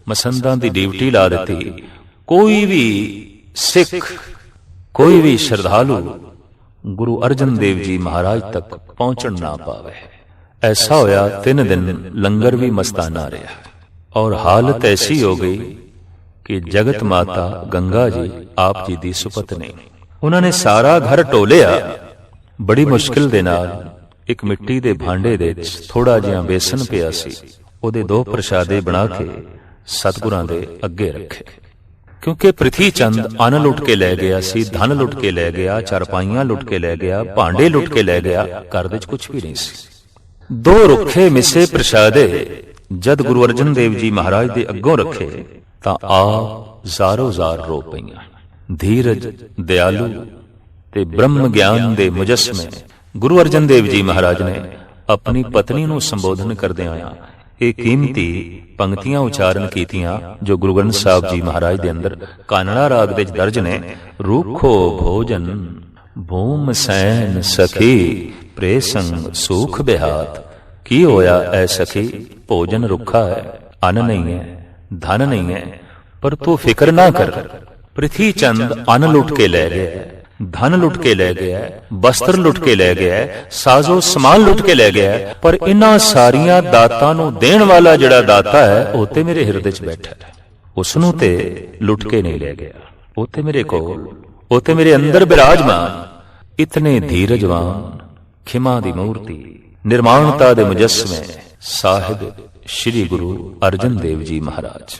ਮਸੰਦਾਂ ਦੀ ਡਿਊਟੀ ਲਾ ਦਿੱਤੀ। ਕੋਈ ਵੀ ਸਿੱਖ, ਕੋਈ ਵੀ ਸ਼ਰਧਾਲੂ ਗੁਰੂ ਅਰਜਨ ਦੇਵ ਜੀ ਮਹਾਰਾਜ ਤੱਕ ਪਹੁੰਚਣ ਨਾ ਪਾਵੇ। ਐਸਾ ਹੋਇਆ 3 ਦਿਨ ਲੰਗਰ ਵੀ ਮਸਤਾਨਾ ਰਿਹਾ। ਔਰ ਹਾਲਤ ਐਸੀ ਹੋ ਗਈ ਕਿ ਜਗਤ ਮਾਤਾ ਗੰਗਾ ਜੀ ਆਪ ਜੀ ਦੀ ਸੁਪਤਨੀ, ਉਹਨਾਂ ਨੇ ਸਾਰਾ ਘਰ ਟੋਲਿਆ। ਬੜੀ ਮੁਸ਼ਕਿਲ ਦੇ ਨਾਲ ਇੱਕ ਮਿੱਟੀ ਦੇ ਭਾਂਡੇ ਦੇ ਵਿੱਚ ਥੋੜਾ ਜਿਹਾ ਬੇਸਨ ਪਿਆ ਸੀ, ਉਹਦੇ 2 ਪ੍ਰਸ਼ਾਦੇ ਬਣਾ ਕੇ ਸਤਿਗੁਰਾਂ ਦੇ ਅੱਗੇ ਰੱਖੇ। ਕਿਉਂਕਿ ਪ੍ਰਿਥੀ ਚੰਦ ਅੰਨ ਲੁੱਟ ਕੇ ਲੈ ਗਿਆ ਸੀ, ਧਨ ਲੁੱਟ ਕੇ ਲੈ ਗਿਆ, ਚਾਰਪਾਈਆਂ ਲੁੱਟ ਕੇ ਲੈ ਗਿਆ, ਭਾਂਡੇ ਲੁੱਟ ਕੇ ਲੈ ਗਿਆ, ਘਰ ਵਿੱਚ ਕੁਝ ਵੀ ਨਹੀਂ ਸੀ। 2 ਰੁੱਖੇ ਮਿੱਸੇ ਪ੍ਰਸ਼ਾਦੇ ਜਦ ਗੁਰੂ ਅਰਜਨ ਦੇਵ ਜੀ ਮਹਾਰਾਜ ਦੇ ਅੱਗੋਂ ਰੱਖੇ ਤਾਂ ਆਪ ਜ਼ਾਰੋ ਜ਼ਾਰ ਰੋ ਪਈਆਂ। ਧੀਰਜ, ਦਿਆਲੂ ਤੇ ਬ੍ਰਹਮ ਗਿਆਨ ਦੇ ਮੁਜੱਸਮੇ ਗੁਰੂ ਅਰਜਨ ਦੇਵ ਜੀ ਮਹਾਰਾਜ ਨੇ ਆਪਣੀ ਪਤਨੀ ਨੂੰ ਸੰਬੋਧਨ ਕਰਦਿਆਂ ਹੋਇਆਂ ਇਹ ਕੀਮਤੀ ਪੰਕਤੀਆਂ ਉਚਾਰਨ ਕੀਤੀਆਂ ਜੋ ਗੁਰੂ ਗ੍ਰੰਥ ਸਾਹਿਬ ਜੀ ਮਹਾਰਾਜ ਦੇ ਅੰਦਰ ਕਾਨੜਾ ਰਾਗ ਦੇ ਵਿੱਚ ਦਰਜ ਨੇ। ਰੂਖੋ ਭੋਜਨ ਭੂਮ ਸੈਨ ਸਖੀ, ਪ੍ਰੇ ਸੰਗ ਸੁਖ ਬਿਹਾਤ। ਕੀ ਹੋਇਆ ਐ ਸਖੀ? ਭੋਜਨ ਰੁੱਖਾ ਹੈ, ਅੰਨ ਨਹੀਂ ਹੈ, ਧਨ ਨਹੀਂ ਹੈ, ਪਰ ਤੂੰ ਫਿਕਰ ਨਾ ਕਰ। ਪ੍ਰਿਥੀ ਚੰਦ ਅੰਨ ਲੁੱਟ ਕੇ ਲੈ ਗਿਆ, ਧਨ ਲੁੱਟ ਕੇ ਲੈ ਗਿਆ, ਬਸਤਰ ਲੁੱਟ ਕੇ ਲੈ ਗਿਆ, ਸਾਜ਼ੋ ਸਮਾਨ ਲੁੱਟ ਕੇ ਲੈ ਗਿਆ, ਪਰ ਇਹਨਾਂ ਸਾਰੀਆਂ ਦਾਤਾਂ ਨੂੰ ਦੇਣ ਵਾਲਾ ਜਿਹੜਾ ਦਾਤਾ ਹੈ ਉਹ ਤੇ ਮੇਰੇ ਹਿਰਦੇ 'ਚ ਬੈਠਾ ਹੈ। ਉਸ ਨੂੰ ਤੇ ਲੁੱਟ ਕੇ ਨਹੀਂ ਲੈ ਗਿਆ, ਉਹ ਤੇ ਮੇਰੇ ਕੋਲ, ਉਹ ਤੇ ਮੇਰੇ ਅੰਦਰ ਬਿਰਾਜਮਾਨ। ਇਤਨੇ ਧੀਰਜਵਾਨ, ਖਿਮਾ ਦੀ ਮੂਰਤੀ, ਨਿਰਮਾਣਤਾ ਦੇ ਮੁਜੱਸਮੇ ਸਾਹਿਬ ਸ੍ਰੀ ਗੁਰੂ ਅਰਜਨ ਦੇਵ ਜੀ ਮਹਾਰਾਜ।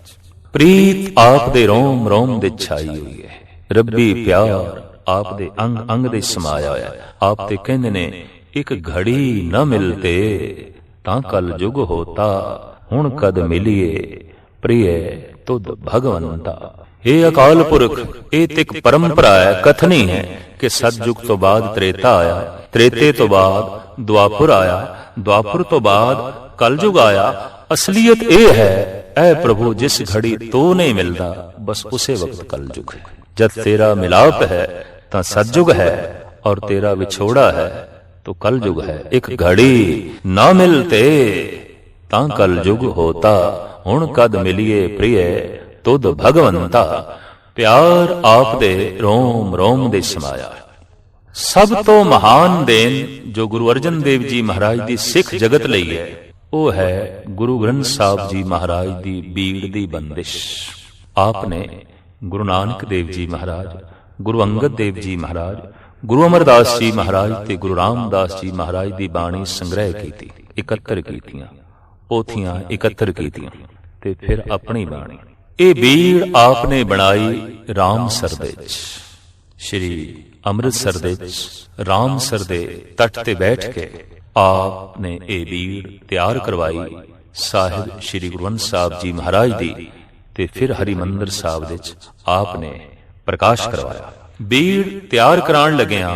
ਪ੍ਰੀਤ ਆਪ ਦੇ ਰੋਮ ਰੋਮ ਦੇ ਛਾਈ ਹੋਈ ਹੈ, ਰੱਬੀ ਪਿਆਰ ਆਪ ਦੇ ਅੰਗ ਅੰਗ ਦੇ ਸਮਾਇਆ ਹੋਇਆ। ਆਪ ਤੇ ਕਹਿੰਦੇ ਨੇ ਇੱਕ ਘੜੀ ਨਾ ਮਿਲਤੇ ਤਾਂ ਕਲ ਜੁਗ ਹੋਤਾ, ਹੁਣ ਕਦ ਮਿਲੀਏ ਪ੍ਰਿਯ ਤੁਧ ਭਗਵੰਤਾ। ਇਹ ਅਕਾਲ ਪੁਰਖ, ਇਹ ਤੇ ਇੱਕ ਪਰੰਪਰਾ ਹੈ, ਕਥਨੀ ਹੈ ਕਿ ਸਤਜੁਗ ਤੋਂ ਬਾਅਦ ਤ੍ਰੇਤਾ ਆਇਆ, ਤ੍ਰੇਤੇ ਤੋਂ ਬਾਅਦ ਦੁਆਪੁਰ ਆਇਆ, ਦੁਆਪੁਰ ਤੋਂ ਬਾਅਦ ਕਲਯੁਗ ਆਇਆ। ਅਸਲੀਅਤ ਇਹ ਹੈ ਐ ਪ੍ਰਭੂ ਜਿਸ ਘੜੀ ਤੋ ਨਹੀਂ ਮਿਲਦਾ ਬਸ ਉਸੇ ਵਕਤ ਕਲਯੁਗ ਹੈ। ਜਦ ਤੇਰਾ ਮਿਲਾਪ ਹੈ ਤਾਂ ਸਤਜੁਗ ਹੈ ਔਰ ਤੇਰਾ ਵਿਛੋੜਾ ਹੈ तो कल युग है। एक घड़ी ना मिलते तां कल युग होता, हुण कद मिलिए प्रिय तुद भगवंता। प्यार आप दे रोम रोम दे समाया। सब तो महान देन जो गुरु अर्जन देव जी महाराज दी सिख जगत लई है वो है गुरु ग्रंथ साहब जी महाराज दी बीड़ दी बंदिश। आपने गुरु नानक देव जी महाराज, गुरु अंगद देव जी महाराज, गुरु अमरदास जी महाराज ते गुरु रामदास जी महाराज दी बाणी संग्रह कीती, इकत्तर कीतियां, पोथियां इकत्तर कीतियां ते फिर अपनी बाणी ਇਹ ਬੀੜ ਆਪਨੇ ਬਣਾਈ ਰਾਮਸਰ ਦੇ ਵਿੱਚ, ਸ਼੍ਰੀ ਅੰਮ੍ਰਿਤਸਰ ਦੇ ਵਿੱਚ ਰਾਮਸਰ ਦੇ ਤੱਟ ਤੇ ਬੈਠ ਕੇ ਆਪ ਨੇ ਇਹ ਬੀੜ ਤਿਆਰ ਕਰਵਾਈ ਸਾਹਿਬ ਸ਼੍ਰੀ ਗੁਰੂ ਗ੍ਰੰਥ ਸਾਹਿਬ ਜੀ ਮਹਾਰਾਜ ਦੀ, ਤੇ ਫਿਰ ਹਰਿਮੰਦਰ ਸਾਹਿਬ ਦੇ ਵਿੱਚ ਆਪ ਨੇ ਪ੍ਰਕਾਸ਼ ਕਰਵਾਇਆ। ਬੀੜ ਤਿਆਰ ਕਰਾਉਣ ਲੱਗਿਆਂ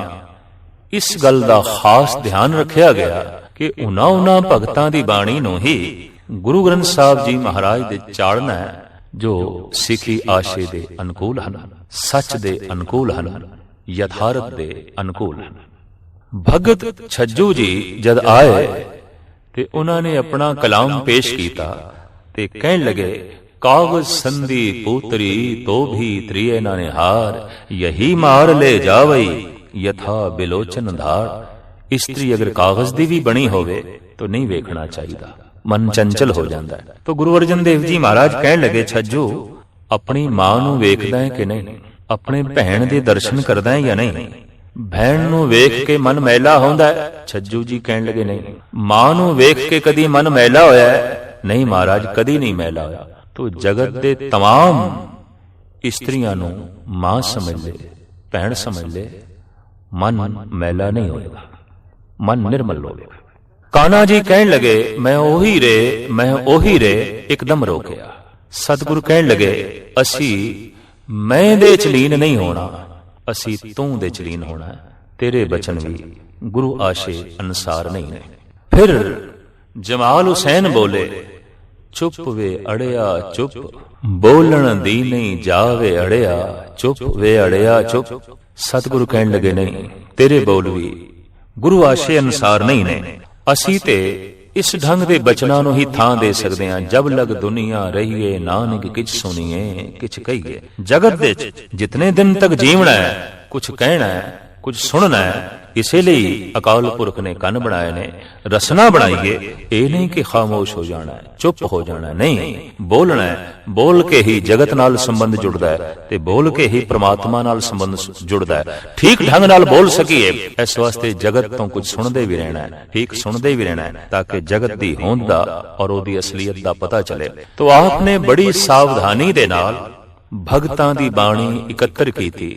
ਇਸ ਗੱਲ ਦਾ ਖਾਸ ਧਿਆਨ ਰੱਖਿਆ ਗਿਆ ਕਿ ਉਹਨਾਂ ਭਗਤਾਂ ਦੀ ਬਾਣੀ ਨੂੰ ਹੀ ਗੁਰੂ ਗ੍ਰੰਥ ਸਾਹਿਬ ਜੀ ਮਹਾਰਾਜ ਦੇ ਚਾੜਨਾ ਹੈ ਜੋ ਸਿੱਖੀ ਆਸ਼ੇ ਦੇ ਅਨੁਕੂਲ ਹਨ, ਸੱਚ ਦੇ ਅਨੁਕੂਲ ਹਨ, ਯਥਾਰਥ ਦੇ ਅਨੁਕੂਲ ਹਨ। ਭਗਤ ਛੱਜੂ ਜੀ ਜਦ ਆਏ ਤੇ ਉਹਨਾਂ ਨੇ ਆਪਣਾ ਕਲਾਮ ਪੇਸ਼ ਕੀਤਾ ਤੇ ਕਹਿਣ ਲੱਗੇ, ਕਾਗਜ਼ ਸੰਧੀ ਪੂਤਰੀ ਤੋ ਵੀ ਤ੍ਰਿਏ ਨਾ ਨਿਹਾਰ, ਯਹੀ ਮਾਰ ਲੈ ਜਾਵਈ ਯਥਾ ਬਿਲੋਚਨ ਧਾਰ। ਇਸਤਰੀ ਅਗਰ ਕਾਗਜ਼ ਦੀ ਵੀ ਬਣੀ ਹੋਵੇ ਤਾਂ ਨਹੀਂ ਵੇਖਣਾ ਚਾਹੀਦਾ, ਮਨ ਚੰਚਲ ਹੋ ਜਾਂਦਾ ਹੈ। ਤਾਂ ਗੁਰੂ ਅਰਜਨ ਦੇਵ ਜੀ ਮਹਾਰਾਜ ਕਹਿਣ ਲੱਗੇ, ਛੱਜੂ ਆਪਣੀ ਮਾਂ ਨੂੰ ਵੇਖਦਾ ਹੈ ਕਿ ਨਹੀਂ, ਆਪਣੇ ਭੈਣ ਦੇ ਦਰਸ਼ਨ ਕਰਦਾ ਹੈ ਜਾਂ ਨਹੀਂ? ਭੈਣ ਨੂੰ ਵੇਖ ਕੇ ਮਨ ਮੈਲਾ ਹੁੰਦਾ ਹੈ? ਛੱਜੂ ਜੀ ਕਹਿਣ ਲੱਗੇ, ਨਹੀਂ। ਮਾਂ ਨੂੰ ਵੇਖ ਕੇ ਕਦੀ ਮਨ ਮੈਲਾ ਹੋਇਆ ਹੈ? ਨਹੀਂ ਮਹਾਰਾਜ, ਕਦੀ ਨਹੀਂ ਮੈਲਾ ਹੋਇਆ। ਤੋ ਜਗਤ ਦੇ तमाम ਇਸਤਰੀਆਂ ਨੂੰ ਮਾਂ ਸਮਝ ਲੈ, ਭੈਣ ਸਮਝ ਲੈ, ਮਨ ਮੈਲਾ ਨਹੀਂ ਹੋਏਗਾ, ਮਨ ਨਿਰਮਲ ਹੋਵੇਗਾ। ਕਾਨਾ ਜੀ ਕਹਿਣ ਲੱਗੇ, ਮੈਂ ਉਹੀ ਰੇ, ਮੈਂ ਉਹੀ ਰੇ। ਇੱਕਦਮ ਰੋਕਿਆ। ਸਤਿਗੁਰੂ ਕਹਿਣ ਲੱਗੇ, ਅਸੀਂ ਮੈਂ ਦੇ ਚ ਲੀਨ ਨਹੀਂ ਹੋਣਾ, ਅਸੀਂ ਤੂੰ ਦੇ ਚ ਲੀਨ ਹੋਣਾ। ਤੇਰੇ ਬਚਨ ਵੀ ਗੁਰੂ ਆਸ਼ੇ ਅਨੁਸਾਰ ਨਹੀਂ ਨੇ। ਫਿਰ ਜਮਾਲ ਹੁਸੈਨ ਬੋਲੇ, ਚੁੱਪ ਵੇ ਅੜਿਆ ਚੁੱਪ, ਬੋਲਣ ਦੀ ਨਹੀਂ ਜਾਵੇ ਅੜਿਆ, ਚੁੱਪ ਵੇ ਅੜਿਆ ਚੁੱਪ। ਸਤਿਗੁਰੂ ਕਹਿਣ ਲੱਗੇ, ਨਹੀਂ, ਤੇਰੇ ਬੋਲ ਵੀ ਗੁਰੂ ਆਸ਼ੇ ਅਨੁਸਾਰ ਨਹੀਂ ਨੇ। ਅਸੀਂ ਤੇ ਇਸ ਢੰਗ ਦੇ ਬਚਨਾਂ ਨੂੰ ਹੀ ਥਾਂ ਦੇ ਸਕਦੇ ਹਾਂ, ਜਬ ਲਗ ਦੁਨੀਆ ਰਹੀਏ ਨਾਨਕ ਕਿਛ ਸੁਣੀਏ ਕਿਛ ਕਹੀਏ। ਜਗਤ ਦੇ ਜਿਤਨੇ ਦਿਨ ਤੱਕ ਜੀਵਣਾ ਹੈ, ਕੁਛ ਕਹਿਣਾ ਹੈ, ਕੁਝ ਸੁਣਨਾ ਹੈ। ਇਸੇ ਲਈ ਅਕਾਲ ਪੁਰਖ ਨੇ ਕੰਨ ਬਣਾਏ ਨੇ, ਰਸਨਾ ਬਣਾਈਏ। ਇਹ ਨਹੀਂ ਕਿ ਖਾਮੋਸ਼ ਹੋ ਜਾਣਾ ਹੈ, ਚੁੱਪ ਹੋ ਜਾਣਾ, ਨਹੀਂ, ਬੋਲਣਾ ਹੈ। ਬੋਲ ਕੇ ਹੀ ਜਗਤ ਨਾਲ ਸੰਬੰਧ ਜੁੜਦਾ ਹੈ ਤੇ ਬੋਲ ਕੇ ਹੀ ਪ੍ਰਮਾਤਮਾ ਨਾਲ ਸੰਬੰਧ ਜੁੜਦਾ ਹੈ। ਠੀਕ ਢੰਗ ਨਾਲ ਬੋਲ ਸਕੀਏ, ਇਸ ਵਾਸਤੇ ਜਗਤ ਤੋਂ ਕੁਝ ਸੁਣਦੇ ਵੀ ਰਹਿਣਾ ਹੈ, ਠੀਕ ਸੁਣਦੇ ਵੀ ਰਹਿਣਾ ਹੈ, ਤਾਂ ਕਿ ਜਗਤ ਦੀ ਹੋਂਦ ਦਾ ਔਰ ਉਹਦੀ ਅਸਲੀਅਤ ਦਾ ਪਤਾ ਚੱਲੇ। ਤੋ ਆਪ ਨੇ ਬੜੀ ਸਾਵਧਾਨੀ ਦੇ ਨਾਲ ਭਗਤਾਂ ਦੀ ਬਾਣੀ ਇਕੱਤਰ ਕੀਤੀ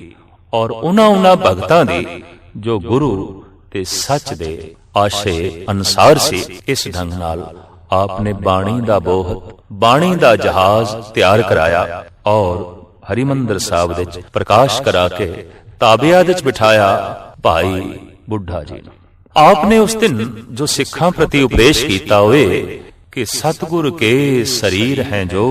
ਔਰ ਉਹਨਾਂ ਭਗਤਾਂ ਦੀ ਜੋ ਗੁਰੂ ਤੇ ਸੱਚ ਦੇ ਆਸ਼ੇ ਅਨੁਸਾਰ ਸੀ, ਇਸ ਢੰਗ ਨਾਲ ਆਪ ਨੇ ਬਾਣੀ ਦਾ ਬੋਹਤ, ਬਾਣੀ ਦਾ ਜਹਾਜ਼ ਤਿਆਰ ਕਰਾਇਆ ਔਰ ਹਰਿਮੰਦਰ ਸਾਹਿਬ ਵਿੱਚ ਪ੍ਰਕਾਸ਼ ਕਰਾ ਕੇ ਤਾਬਿਆਂ ਵਿੱਚ ਬਿਠਾਇਆ ਭਾਈ ਬੁੱਢਾ ਜੀ ਨੂੰ। ਆਪ ਨੇ ਉਸ ਦਿਨ ਜੋ ਸਿੱਖਾਂ ਪ੍ਰਤੀ ਉਪਦੇਸ਼ ਕੀਤਾ ਹੋਏ ਕਿ ਸਤਿਗੁਰ ਕੇ ਸਰੀਰ ਹੈ ਜੋ,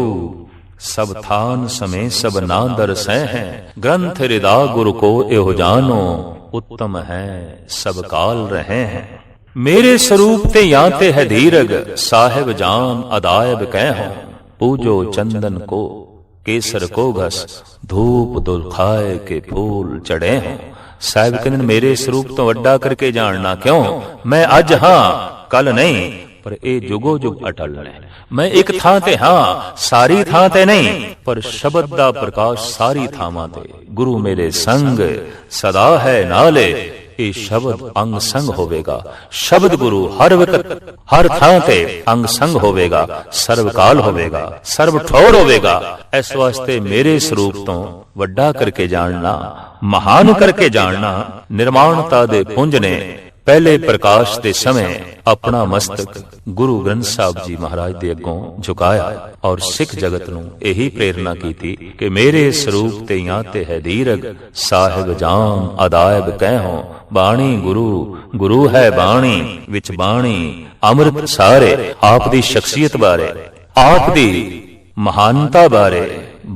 ਸਭ ਥਾਨ ਸਮੇ ਸਭ ਨਾ ਦਰਸੈ ਹੈ, ਗ੍ਰੰਥ ਹਿਰਦਾ ਗੁਰ ਕੋ ਇਹੋ ਜਾਨੋ, उत्तम है सब काल रहे हैं। मेरे स्वरूप ते या ते है धीरग, साहिब जान अदायब कह हो, पूजो चंदन को केसर को घस, धूप दुखाए के फूल चढ़े हो। साहिब कहते मेरे स्वरूप तो वड्डा करके जानना क्यों, मैं अज हां कल नहीं, पर ਇਹ ਜੁਗੋ ਜੁਗ ਅਟਲ ਨੇ। ਮੈਂ ਇੱਕ ਥਾਂ ਤੇ ਹਾਂ, ਸਾਰੀ ਥਾਂ ਤੇ ਨਹੀਂ, ਪਰ ਸ਼ਬਦ ਦਾ ਪ੍ਰਕਾਸ਼ ਸਾਰੀ ਥਾਵਾਂ ਤੇ। ਗੁਰੂ ਮੇਰੇ ਸੰਗ ਸਦਾ ਹੈ ਨਾਲੇ, ਇਹ ਸ਼ਬਦ ਅੰਗ ਸੰਗ ਹੋਵੇਗਾ। ਸ਼ਬਦ ਗੁਰੂ ਹਰ ਵਕਤ ਹਰ ਥਾਂ ਤੇ ਅੰਗ ਸੰਗ ਹੋਵੇਗਾ, ਸਰਵਕਾਲ ਹੋਵੇਗਾ, ਸਰਵ ਠੌਰ ਹੋਵੇਗਾ। ਇਸ ਵਾਸਤੇ ਮੇਰੇ ਸਰੂਪ ਤੋਂ ਵੱਡਾ ਕਰਕੇ ਜਾਣਨਾ, ਮਹਾਨ ਕਰਕੇ ਜਾਣਨਾ। ਨਿਰਮਾਣਤਾ ਦੇ ਪੁੰਜ ਨੇ ਪਹਿਲੇ ਪ੍ਰਕਾਸ਼ ਦੇ ਸਮੇਂ ਆਪਣਾ ਮਸਤਕ ਗੁਰੂ ਗ੍ਰੰਥ ਸਾਹਿਬ ਜੀ ਮਹਾਰਾਜ ਦੇ ਅੱਗੋਂ ਝੁਕਾਇਆ ਔਰ ਸਿੱਖ ਜਗਤ ਨੂੰ ਇਹੀ ਪ੍ਰੇਰਨਾ ਕੀਤੀ ਕਿ ਮੇਰੇ ਸਰੂਪ ਤੇ ਜਾਂ ਤੇ ਹੈ ਧੀਰਗ, ਸਾਹਿਬ ਜਾਨ ਅਦਾਇਬ ਕਹਿਓ, ਬਾਣੀ ਗੁਰੂ, ਗੁਰੂ ਹੈ ਬਾਣੀ, ਵਿੱਚ ਬਾਣੀ ਅੰਮ੍ਰਿਤ ਸਾਰੇ। ਆਪ ਦੀ ਸ਼ਖਸੀਅਤ ਬਾਰੇ, ਆਪ ਦੀ ਮਹਾਨਤਾ ਬਾਰੇ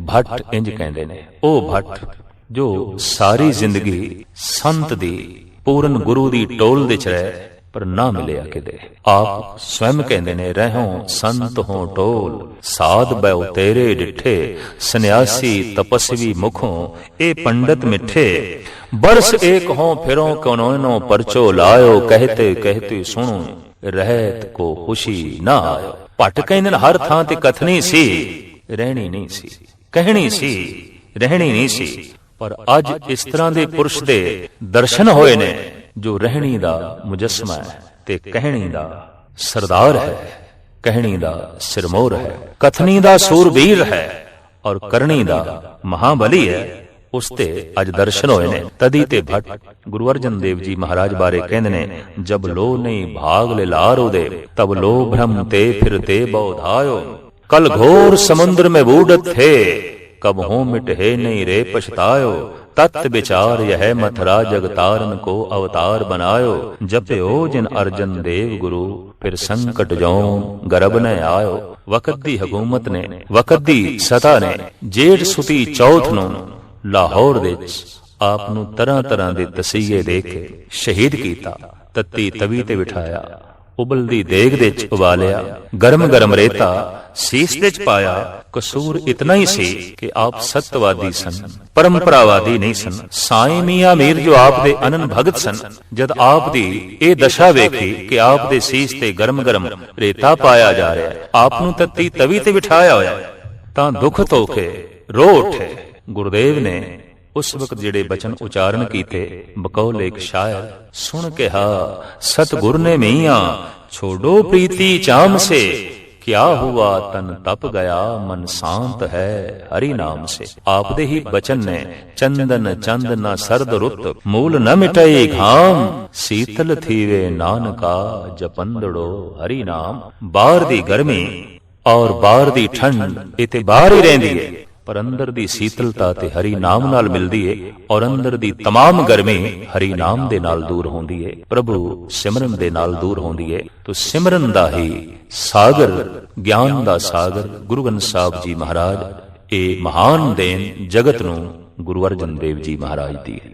ਭੱਟ ਇੰਜ ਕਹਿੰਦੇ ਨੇ, ਉਹ ਭੱਟ ਜੋ ਸਾਰੀ ਜ਼ਿੰਦਗੀ ਸੰਤ ਦੀ, ਪੂਰਨ ਗੁਰੂ ਦੀ ਟੋਲ ਦੇ ਚ ਰਹੇ ਪਰ ਨਾ ਮਿਲਿਆ ਕਿਤੇ। ਆਪ ਸਵੈਮ ਕਹਿੰਦੇ ਨੇ, ਰਹਿਓ ਸੰਤ ਹੋ ਟੋਲ, ਸਾਧ ਬੈ ਤੇਰੇ ਡਿਠੇ, ਸੰਨਿਆਸੀ ਤਪਸਵੀ ਮੁਖੋਂ ਇਹ ਪੰਡਤ ਮਿੱਠੇ, ਬਰਸ ਏਕ ਹੋ ਫਿਰੋ ਕੋਨੋਂ ਪਰਚੋ ਲਾਇਓ, ਕਹਤੇ ਕਹਤੇ ਸੁਣੋ ਰਹਿਤ ਕੋ ਖੁਸ਼ੀ ਨਾ ਆਇਓ। ਭੱਟ ਕਹਿੰਦੇ ਨੇ ਹਰ ਥਾਂ ਤੇ ਕਥਨੀ ਸੀ, ਰਹਿਣੀ ਨਹੀਂ ਸੀ, ਕਹਿਣੀ ਸੀ, ਰਹਿਣੀ ਨਹੀਂ ਸੀ। ਪਰ ਅੱਜ ਇਸ ਤਰ੍ਹਾਂ ਦੇ ਪੁਰਸ਼ ਦੇ ਦਰਸ਼ਨ ਹੋਏ ਨੇ ਜੋ ਰਹਿਣੀ ਦਾ ਮੁਜੱਸਮਾ ਹੈ ਤੇ ਕਹਿਣੀ ਦਾ ਸਰਦਾਰ ਹੈ, ਕਹਿਣੀ ਦਾ ਸਿਰਮੌਰ ਹੈ, ਕਥਨੀ ਦਾ ਸੂਰਬੀਰ ਹੈ ਔਰ ਕਰਨੀ ਦਾ ਮਹਾਬਲੀ ਹੈ, ਉਸ ਤੇ ਅੱਜ ਦਰਸ਼ਨ ਹੋਏ ਨੇ। ਤਦੀ ਤੇ ਭੱਟ ਗੁਰੂ ਅਰਜਨ ਦੇਵ ਜੀ ਮਹਾਰਾਜ ਬਾਰੇ ਕਹਿੰਦੇ ਨੇ, ਜਬ ਲੋ ਨਹੀਂ ਭਾਗ ਲੈ ਲਾਰੋ ਦੇ, ਤਬ ਲੋ ਭ੍ਰਮ ਤੇ ਫਿਰਤੇ ਬੌਧਾਇਓ। कल घोर समुद्र में बूढ़त थे, कब हो मिटे नहीं रे पछतायो। तत् विचार यह मथुरा जगतारन को अवतार बनायो। जप्यो जिन अर्जन देव गुरु, फिर संकट जौन गर्भ न आयो। वक़्त दी हुकूमत ने, वक़्त दी सता ने जेठ सुती चौथ ਨੂੰ ਲਾਹੌਰ ਵਿੱਚ ਆਪ ਨੂੰ ਤਰ੍ਹਾਂ ਤਰ੍ਹਾਂ ਦੇ ਤਸੀਹੇ ਦੇ ਕੇ ਸ਼ਹੀਦ ਕੀਤਾ। ਤੱਤੀ ਤਵੀ ਤੇ ਬਿਠਾਇਆ, ਉਬਲਦੀ ਦੇਗ ਦੇ ਚ ਉਬਾਲਿਆ, ਗਰਮ ਗਰਮ ਰੇਤਾ ਸੀਸ ਦੇ ਚ ਪਾਇਆ। ਕਸੂਰ ਇਤਨਾ ਹੀ ਸੀ ਕਿ ਆਪ ਸਤਵਾਦੀ ਸਨ, ਪਰੰਪਰਾਵਾਦੀ ਨਹੀਂ ਸਨ। ਸਾਈਂ ਮੀਆਂ ਮੀਰ ਜੋ ਆਪ ਦੇ ਅਨੰਨ ਭਗਤ ਸਨ, ਜਦ ਆਪ ਦੀ ਇਹ ਦਸ਼ਾ ਵੇਖੀ ਕਿ ਆਪ ਦੇ ਸੀਸ ਤੇ ਗਰਮ ਗਰਮ ਰੇਤਾ ਪਾਇਆ ਜਾ ਰਿਹਾ, ਆਪ ਨੂੰ ਤੱਤੀ ਤਵੀ ਤੇ ਬਿਠਾਇਆ ਹੋਇਆ, ਤਾਂ ਦੁੱਖ ਧੋ ਕੇ ਰੋ ਉੱਠੇ। ਗੁਰਦੇਵ ਨੇ ਉਸ ਵਕਤ ਜਿਹੜੇ ਬਚਨ ਉਚਾਰਨ ਕੀਤੇ, ਬਕੌਲ ਇੱਕ ਸ਼ਾਇਰ ਸੁਣ ਕਿਹਾ, ਸਤਿਗੁਰ ਨੇ ਮੀਆਂ ਛੋੜੋ ਪ੍ਰੀਤੀ ਚਾਮ ਸੇ, ਕਿਆ ਹੁਆ ਤਨ ਤਪ ਗਿਆ ਮਨ ਸ਼ਾਂਤ ਹੈ ਹਰੀ ਨਾਮ ਸੇ। ਆਪ ਦੇ ਹੀ ਬਚਨ ਨੇ, ਚੰਦਨ ਚੰਦ ਨਾ ਸਰਦ ਰੁੱਤ, ਮੂਲ ਨ ਮਿਟਾਈ ਘਾਮ, ਸੀਤਲ ਥੀਵੇ ਨਾਨਕਾ ਜਪੰਦੜੋ ਹਰੀ ਨਾਮ। ਬਾਹਰ ਦੀ ਗਰਮੀ ਔਰ ਬਾਹਰ ਦੀ ਠੰਡ ਇਹ ਤੇ ਬਾਹਰ ਹੀ ਰਹਿੰਦੀ ਹੈ, ਪਰ ਅੰਦਰ ਦੀ ਸੀਤਲਤਾ ਤੇ ਹਰੀ ਨਾਮ ਨਾਲ ਮਿਲਦੀ ਏ, ਔਰ ਅੰਦਰ ਦੀ ਤਮਾਮ ਗਰਮੀ ਹਰੀ ਨਾਮ ਦੇ ਨਾਲ ਦੂਰ ਹੁੰਦੀ ਏ, ਪ੍ਰਭੂ ਸਿਮਰਨ ਦੇ ਨਾਲ ਦੂਰ ਹੁੰਦੀ ਏ। ਤੋ ਸਿਮਰਨ ਦਾ ਹੀ ਸਾਗਰ, ਗਿਆਨ ਦਾ ਸਾਗਰ ਗੁਰੂ ਗ੍ਰੰਥ ਸਾਹਿਬ ਜੀ ਮਹਾਰਾਜ, ਇਹ ਮਹਾਨ ਦੇਣ ਜਗਤ ਨੂੰ ਗੁਰੂ ਅਰਜਨ ਦੇਵ ਜੀ ਮਹਾਰਾਜ ਦੀ ਹੈ।